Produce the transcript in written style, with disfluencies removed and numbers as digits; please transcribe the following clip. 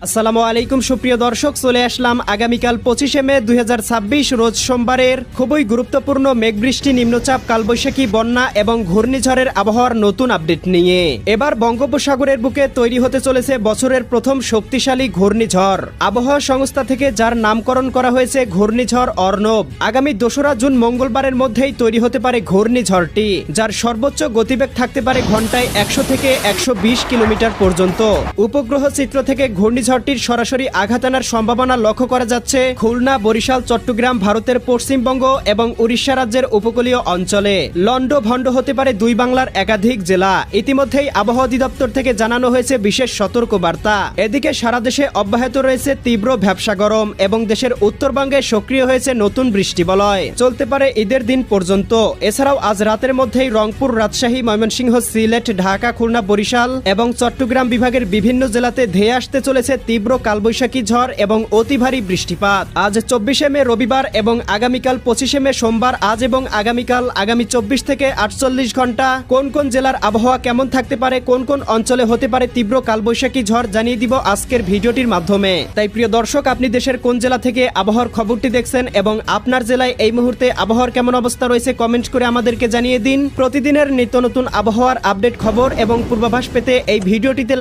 আসসালামু আলাইকুম সুপ্রিয় দর্শক, চলে আসলাম আগামীকাল 25শে মে 2026 রোজ সোমবারের খুবই গুরুত্বপূর্ণ মেঘবৃষ্টি, নিম্নচাপ, কালবৈশাখী, বন্যা এবং ঘূর্ণিঝড়ের আবহাওয়ার নতুন আপডেট নিয়ে। এবার বঙ্গোপসাগরের বুকে তৈরি হতে চলেছে বছরের প্রথম শক্তিশালী ঘূর্ণিঝড়। আবহাওয়া সংস্থা থেকে যার নামকরণ করা হয়েছে ঘূর্ণিঝড় অর্ণব, আগামী 2রা জুন মঙ্গলবারের মধ্যেই তৈরি হতে পারে ঘূর্ণিঝড়টি, যার সর্বোচ্চ গতিবেগ থাকতে পারে ঘন্টায় 100 থেকে 120 কিলোমিটার পর্যন্ত। উপগ্রহ চিত্র থেকে ঘূর্ণিঝড়টির সরাসরি আঘাত আনার সম্ভাবনা লক্ষ্য করা যাচ্ছে খুলনা, বরিশাল, চট্টগ্রাম, ভারতের পশ্চিমবঙ্গ এবং উড়িষ্যা রাজ্যের উপকূলীয় অঞ্চলে। লন্ড ভন্ড হতে পারে দুই বাংলার একাধিক জেলা। ইতিমধ্যেই আবহাওয়া অধিদপ্তর থেকে জানানো হয়েছে বিশেষ সতর্কবার্তা। এদিকে সারা দেশে অব্যাহত রয়েছে তীব্র ভ্যাপসা গরম এবং দেশের উত্তরবঙ্গে সক্রিয় হয়েছে নতুন বৃষ্টিবলয়, চলতে পারে ঈদের দিন পর্যন্ত। এছাড়াও আজ রাতের মধ্যেই রংপুর, রাজশাহী, ময়মনসিংহ, সিলেট, ঢাকা, খুলনা, বরিশাল এবং চট্টগ্রাম বিভাগের বিভিন্ন জেলাতে ধেয়ে আসতে চলেছে তীব্র কালবৈশাখী ঝড় এবং অতি ভারী বৃষ্টিপাত। আজ 24শে মে রবিবার এবং আগামীকাল 25শে মে সোমবার, আজ এবং আগামীকাল আগামী 24 থেকে 48 ঘন্টা কোন কোন জেলার আবহাওয়া কেমন থাকতে পারে, কোন কোন অঞ্চলে হতে পারে তীব্র কালবৈশাখী ঝড় জানিয়ে দিব আজকের ভিডিওটির মাধ্যমে। তাই প্রিয় দর্শক, আপনি দেশের কোন জেলা থেকে আবহাওয়ার খবরটি দেখছেন এবং আপনার জেলায় এই মুহূর্তে আবহাওয়ার কেমন অবস্থা রয়েছে কমেন্ট করে আমাদেরকে জানিয়ে দিন। প্রতিদিনের নিত্য নতুন আবহাওয়ার আপডেট খবর এবং পূর্বাভাস পেতে এই ভিডিওটিতে